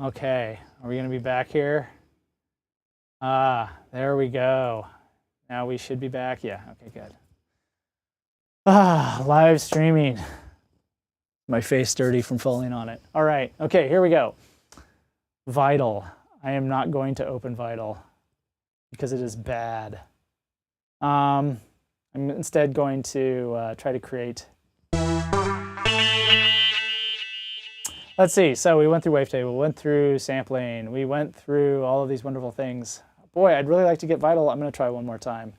okay, are we going to be back here? There we go. Now we should be back. Yeah, okay, good. Live streaming. My face dirty from falling on it. All right, okay, here we go. Vital. I am not going to open Vital because it is bad. I'm instead going to try to create. Let's see, so we went through Wavetable, we went through sampling, we went through all of these wonderful things. Boy, I'd really like to get Vital. I'm gonna try one more time.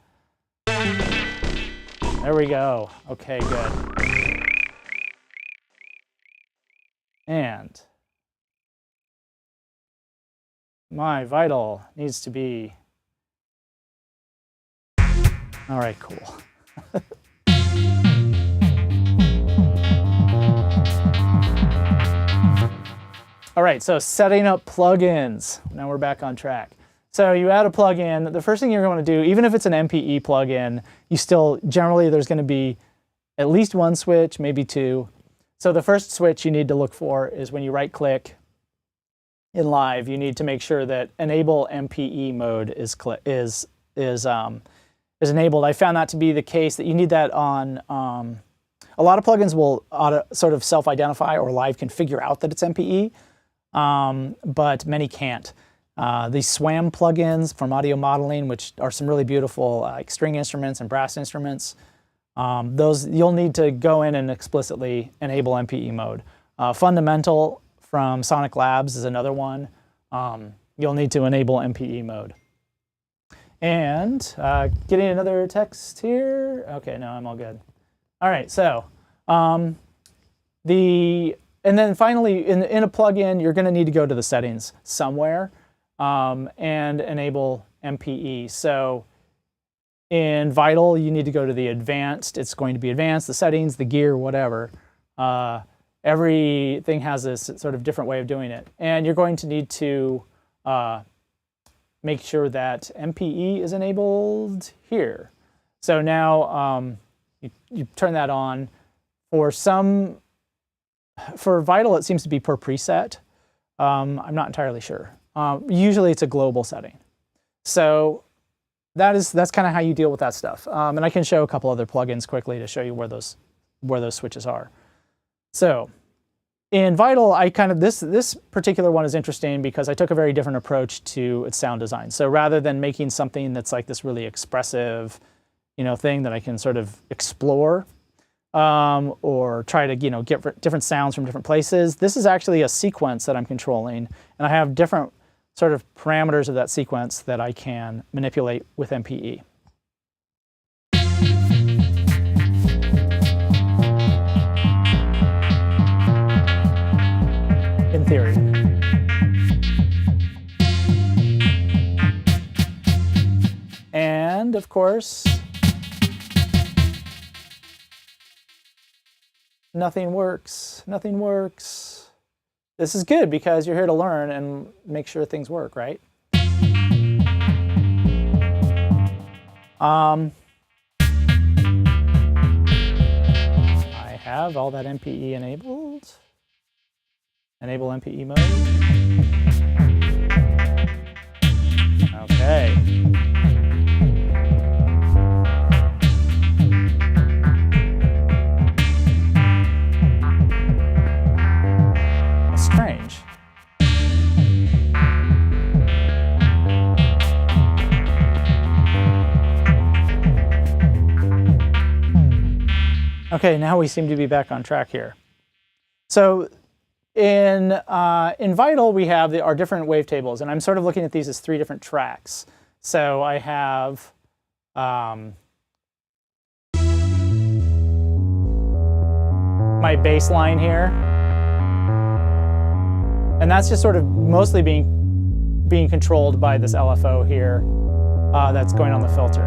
There we go. Okay, good. And my Vital needs to be, all right, cool. All right, so setting up plugins. Now we're back on track. So you add a plugin. The first thing you're going to do, even if it's an MPE plugin, you still, generally there's going to be at least one switch, maybe two. So the first switch you need to look for is when you right click in Live, you need to make sure that Enable MPE mode is enabled. I found that to be the case, that you need that on, a lot of plugins will sort of self-identify or Live can figure out that it's MPE. But many can't. These SWAM plugins from audio modeling, which are some really beautiful like string instruments and brass instruments, those you'll need to go in and explicitly enable MPE mode. Fundamental from Sonic Labs is another one. You'll need to enable MPE mode. And getting another text here. Okay, no, I'm all good. All right, so and then finally, in a plugin, you're going to need to go to the settings somewhere and enable MPE. So in Vital, you need to go to the advanced. It's going to be advanced, the settings, the gear, whatever. everything has this sort of different way of doing it. And you're going to need to make sure that MPE is enabled here. So now you turn that on. For Vital, it seems to be per preset. I'm not entirely sure. Usually it's a global setting. So that's kind of how you deal with that stuff. And I can show a couple other plugins quickly to show you where those switches are. So in Vital, this particular one is interesting because I took a very different approach to its sound design. So rather than making something that's like this really expressive, thing that I can sort of explore, or try to get different sounds from different places, this is actually a sequence that I'm controlling, and I have different sort of parameters of that sequence that I can manipulate with MPE. In theory. And of course, nothing works. Nothing works. This is good because you're here to learn and make sure things work, right? I have all that MPE enabled. Enable MPE mode. Okay. That's strange. Okay, now we seem to be back on track here. So in Vital, we have our different wavetables, and I'm sort of looking at these as 3 different tracks. So I have my bass line here, and that's just sort of mostly being controlled by this LFO here that's going on the filter.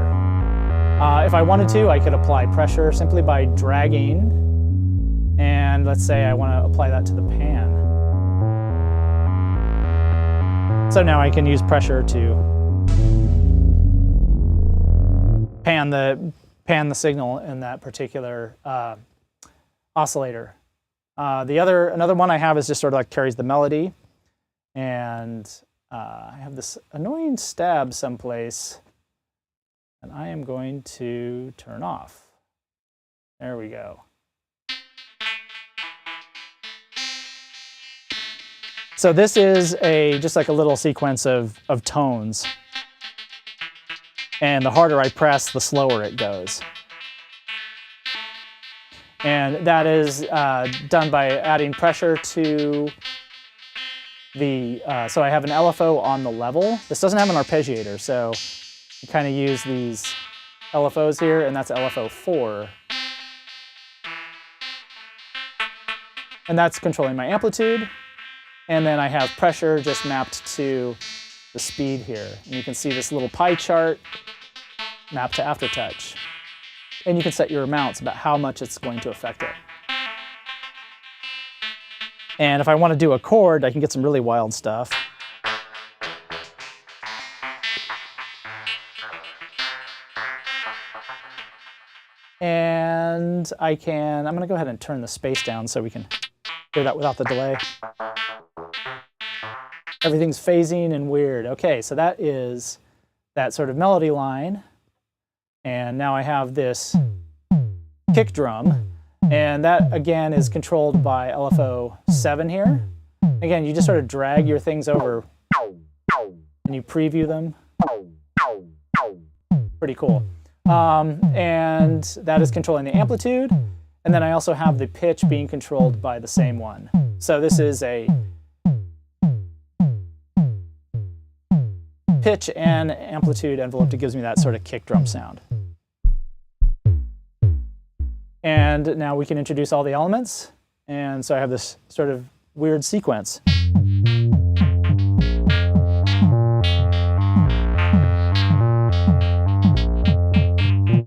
If I wanted to, I could apply pressure simply by dragging. And let's say I want to apply that to the pan. So now I can use pressure to pan the signal in that particular oscillator. Another one I have is just sort of like carries the melody, and I have this annoying stab someplace, and I am going to turn off. There we go. So this is just like a little sequence of tones. And the harder I press, the slower it goes. And that is done by adding pressure to so I have an LFO on the level. This doesn't have an arpeggiator, so you kind of use these LFOs here, and that's LFO 4. And that's controlling my amplitude. And then I have pressure just mapped to the speed here. And you can see this little pie chart mapped to aftertouch. And you can set your amounts about how much it's going to affect it. And if I want to do a chord, I can get some really wild stuff. And I'm going to go ahead and turn the space down so we can hear that without the delay. Everything's phasing and weird. Okay, so that is that sort of melody line. And now I have this kick drum. And that, again, is controlled by LFO 7 here. Again, you just sort of drag your things over and you preview them. Pretty cool. And that is controlling the amplitude. And then I also have the pitch being controlled by the same one. So this is a pitch and amplitude envelope that gives me that sort of kick drum sound. And now we can introduce all the elements. And so I have this sort of weird sequence.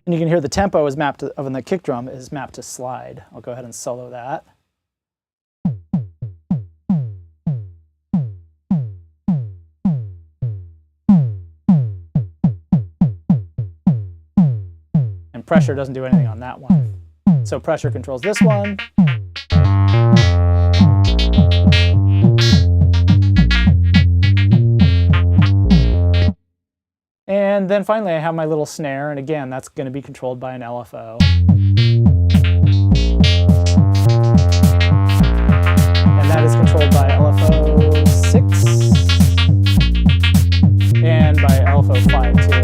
And you can hear the tempo is mapped to, of the kick drum is mapped to slide. I'll go ahead and solo that. and pressure doesn't do anything on that one. So pressure controls this one. And then finally I have my little snare, and again, that's going to be controlled by an LFO. And that is controlled by LFO 6 and by LFO 5 too.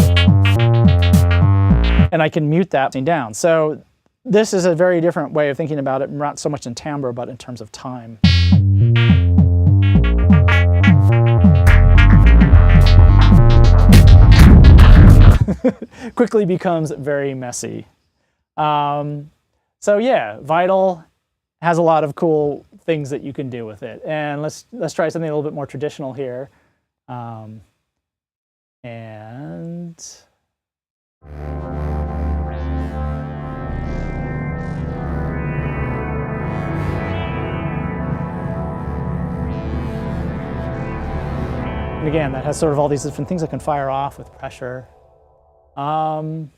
And I can mute that down. So this is a very different way of thinking about it, not so much in timbre, but in terms of time. Quickly becomes very messy. So yeah, Vital has a lot of cool things that you can do with it. And let's try something a little bit more traditional here. And again, that has sort of all these different things that can fire off with pressure. And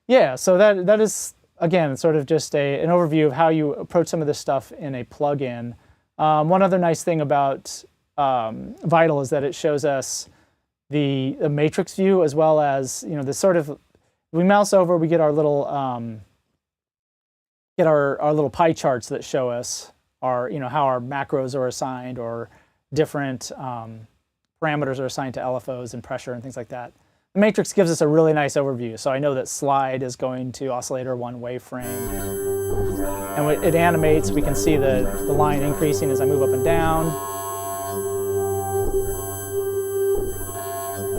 yeah, so that is, again, sort of just an overview of how you approach some of this stuff in a plugin. One other nice thing about Vital is that it shows us the matrix view, as well as, you know, this sort of, we mouse over, we get our little little pie charts that show us our, you know, how our macros are assigned, or different parameters are assigned to LFOs and pressure and things like that. The matrix gives us a really nice overview. So I know that slide is going to oscillator 1 waveframe, and when it animates, we can see the line increasing as I move up and down.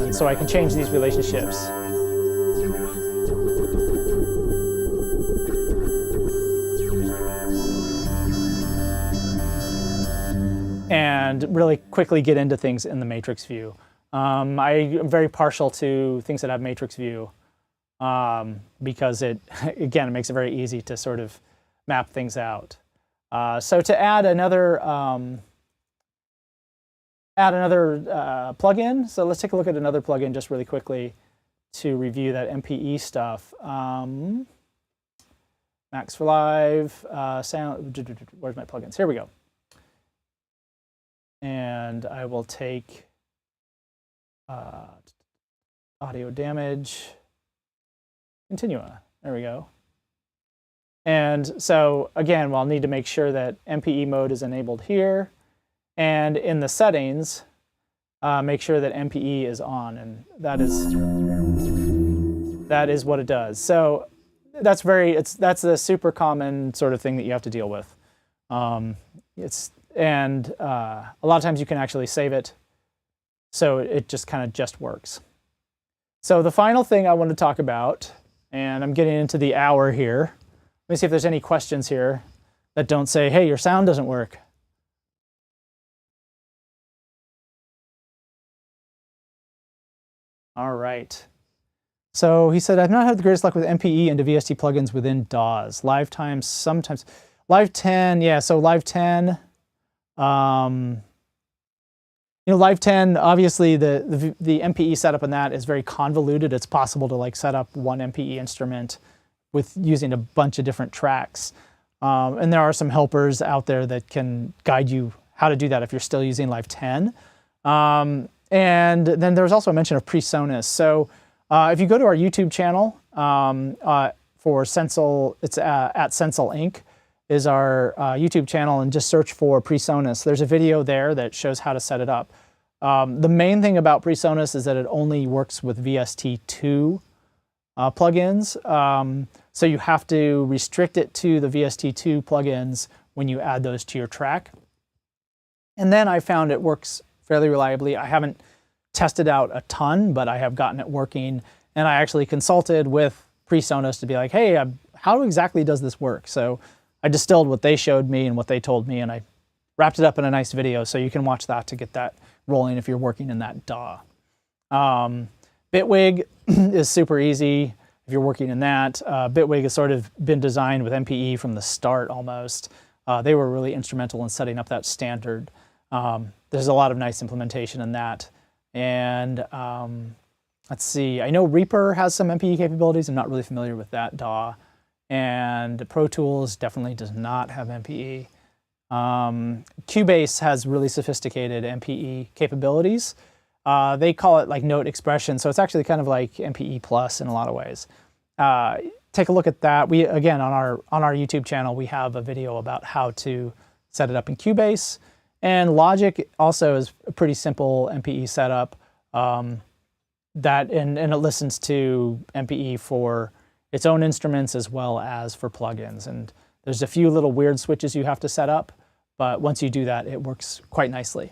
And so I can change these relationships. And really quickly get into things in the matrix view. I am very partial to things that have matrix view because it makes it very easy to sort of map things out. So to add another plugin, so let's take a look at another plugin just really quickly to review that MPE stuff. Max for Live, sound, where's my plugins? Here we go. And I will take audio damage, Continua, there we go. And so again, we'll need to make sure that MPE mode is enabled here. And in the settings, make sure that MPE is on, and that is what it does. So that's that's a super common sort of thing that you have to deal with. A lot of times you can actually save it, so it just kind of just works. So the final thing I want to talk about, and I'm getting into the hour here. Let me see if there's any questions here that don't say, hey, your sound doesn't work. All right. So he said, I've not had the greatest luck with MPE into VST plugins within DAWs. Live time sometimes. Live 10, yeah, so Live 10. You know, Live 10, obviously the MPE setup in that is very convoluted. It's possible to like set up one MPE instrument with using a bunch of different tracks. And there are some helpers out there that can guide you how to do that if you're still using Live 10. And then there was also a mention of PreSonus. So if you go to our YouTube channel for Sensel, it's at Sensel Inc. is our YouTube channel, and just search for PreSonus. There's a video there that shows how to set it up. The main thing about PreSonus is that it only works with VST2 plugins. So you have to restrict it to the VST2 plugins when you add those to your track. And then I found it works fairly reliably. I haven't tested out a ton, but I have gotten it working. And I actually consulted with PreSonus to be like, hey, how exactly does this work? So I distilled what they showed me and what they told me, and I wrapped it up in a nice video, so you can watch that to get that rolling if you're working in that DAW. Bitwig is super easy. if you're working in that. Bitwig has sort of been designed with MPE from the start almost. They were really instrumental in setting up that standard. There's a lot of nice implementation in that. And let's see, I know Reaper has some MPE capabilities. I'm not really familiar with that DAW. And Pro Tools definitely does not have MPE. Cubase has really sophisticated MPE capabilities. They call it like note expression, so it's actually kind of like MPE Plus in a lot of ways. Take a look at that. We, again, on our YouTube channel, we have a video about how to set it up in Cubase. And Logic also is a pretty simple MPE setup. And it listens to MPE for its own instruments as well as for plugins. And there's a few little weird switches you have to set up, but once you do that, it works quite nicely.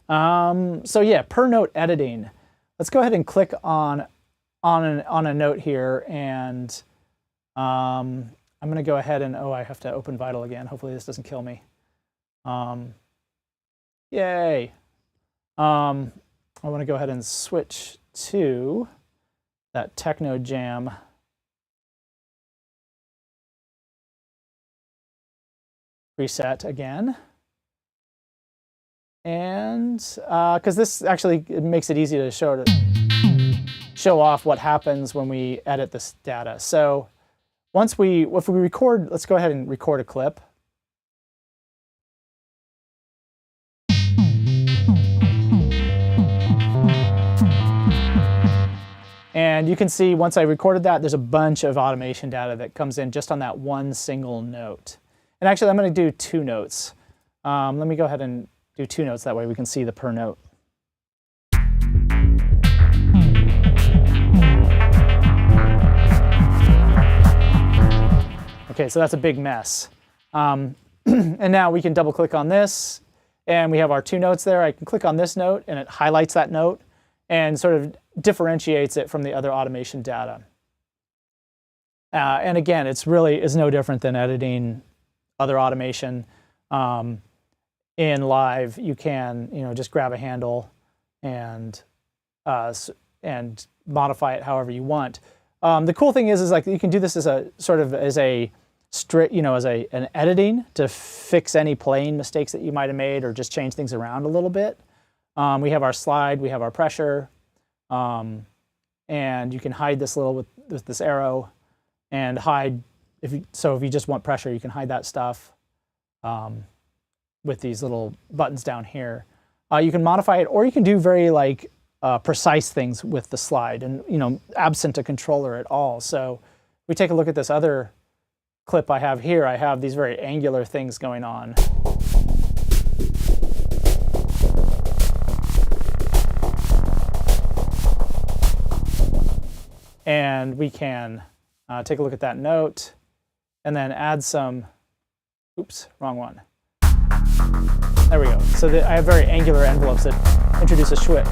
So yeah, per note editing. Let's go ahead and click on a note here, and I'm going to go ahead and, oh, I have to open Vital again. Hopefully this doesn't kill me. Yay. I want to go ahead and switch to that Techno Jam preset again. And because this actually makes it easy to show off what happens when we edit this data. So if we record, let's go ahead and record a clip. And you can see once I recorded that, there's a bunch of automation data that comes in just on that one single note. And actually, I'm going to do 2 notes. Let me go ahead and do 2 notes, that way we can see the per note. Okay, so that's a big mess. And now we can double click on this, and we have our 2 notes there. I can click on this note, and it highlights that note and sort of differentiates it from the other automation data. And again, it's no different than editing other automation. In Live, you can just grab a handle and modify it however you want. The cool thing is like you can do this as a sort of as an editing to fix any playing mistakes that you might have made or just change things around a little bit. We have our slide, we have our pressure, and you can hide this little with this arrow, and hide if you just want pressure, you can hide that stuff. With these little buttons down here. You can modify it, or you can do very precise things with the slide, and absent a controller at all. So if we take a look at this other clip I have here, I have these very angular things going on. And we can take a look at that note and then add some, oops, wrong one. There we go. So I have very angular envelopes that introduce a switch.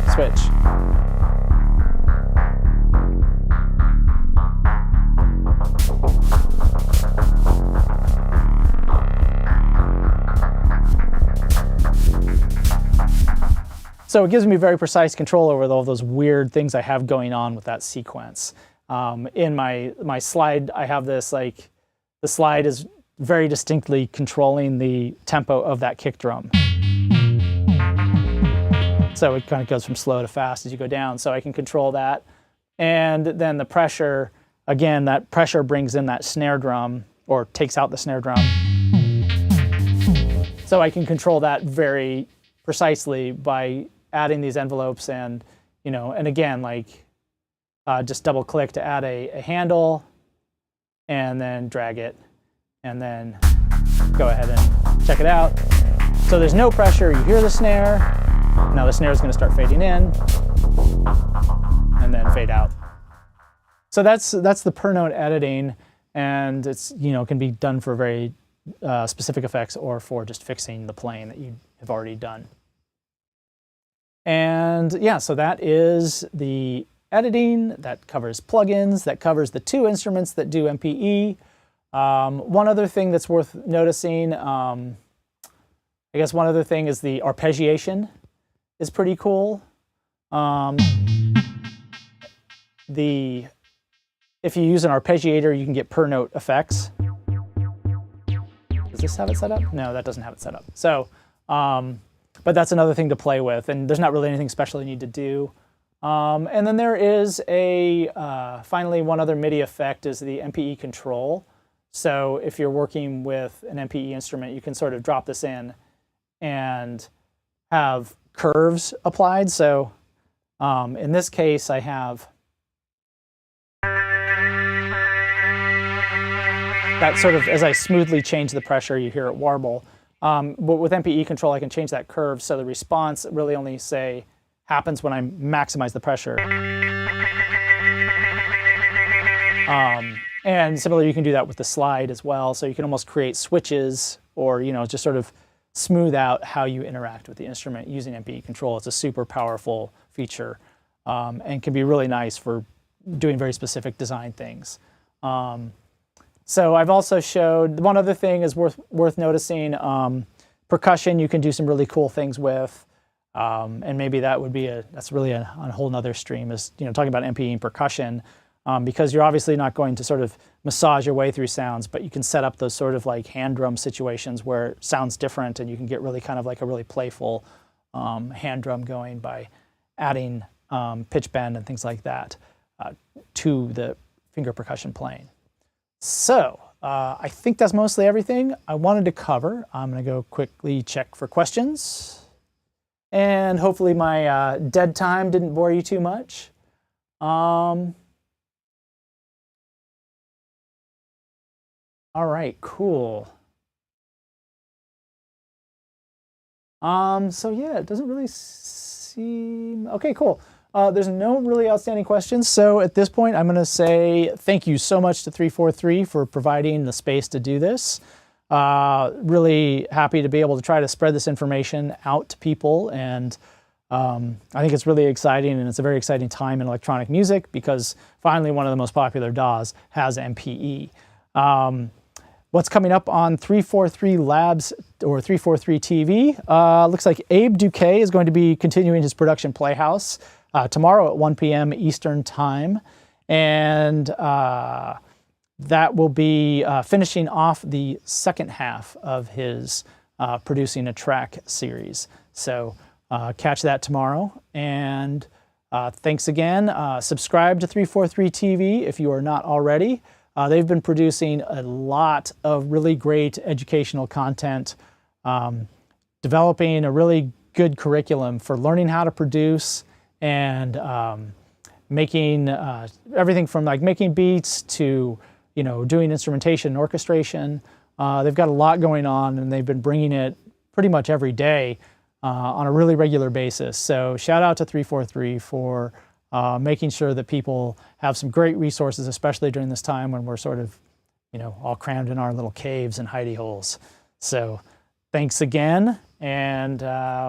So it gives me very precise control over all those weird things I have going on with that sequence. In my slide, I have this the slide is very distinctly controlling the tempo of that kick drum. So it kind of goes from slow to fast as you go down. So I can control that. And then the pressure, again, that pressure brings in that snare drum, or takes out the snare drum. So I can control that very precisely by adding these envelopes, and and again, just double click to add a handle, and then drag it, and then go ahead and check it out. So there's no pressure, you hear the snare. Now the snare is going to start fading in, and then fade out. So that's the per note editing, and it's can be done for very specific effects or for just fixing the playing that you have already done. And yeah, so that is the editing. That covers plugins. That covers the 2 instruments that do MPE. One other thing that's worth noticing, I guess one other thing is the arpeggiation is pretty cool. The if you use an arpeggiator, you can get per note effects. Does this have it set up? No, that doesn't have it set up. So, but that's another thing to play with, and there's not really anything special you need to do. And then there is finally one other MIDI effect is the MPE control. So if you're working with an MPE instrument, you can sort of drop this in and have curves applied. So in this case, I have that sort of, as I smoothly change the pressure, you hear it warble. But with MPE control, I can change that curve so the response really only, say, happens when I maximize the pressure. And similarly, you can do that with the slide as well. So you can almost create switches or, just sort of smooth out how you interact with the instrument using MPE control. It's a super powerful feature and can be really nice for doing very specific design things. So I've also showed, one other thing is worth noticing, percussion you can do some really cool things with. And maybe that would be that's really a whole nother stream is, talking about MPE and percussion, because you're obviously not going to sort of massage your way through sounds, but you can set up those sort of like hand drum situations where it sounds different and you can get really kind of like a really playful hand drum going by adding pitch bend and things like that to the finger percussion playing. So I think that's mostly everything I wanted to cover. I'm going to go quickly check for questions. And hopefully my dead time didn't bore you too much. All right, cool. So yeah, it doesn't really seem... Okay, cool. There's no really outstanding questions. So at this point, I'm going to say thank you so much to 343 for providing the space to do this. Really happy to be able to try to spread this information out to people. And I think it's really exciting, and it's a very exciting time in electronic music because finally one of the most popular DAWs has MPE. What's coming up on 343 Labs or 343 TV? Looks like Abe Duque is going to be continuing his production Playhouse tomorrow at 1 p.m. Eastern Time. And that will be finishing off the second half of his Producing a Track series. So catch that tomorrow. And thanks again. Subscribe to 343 TV if you are not already. They've been producing a lot of really great educational content, developing a really good curriculum for learning how to produce and making everything from like making beats to doing instrumentation and orchestration. They've got a lot going on, and they've been bringing it pretty much every day on a really regular basis. So shout out to 343 for making sure that people have some great resources, especially during this time when we're sort of, all crammed in our little caves and hidey holes. So thanks again. And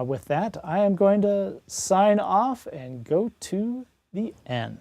with that, I am going to sign off and go to the end.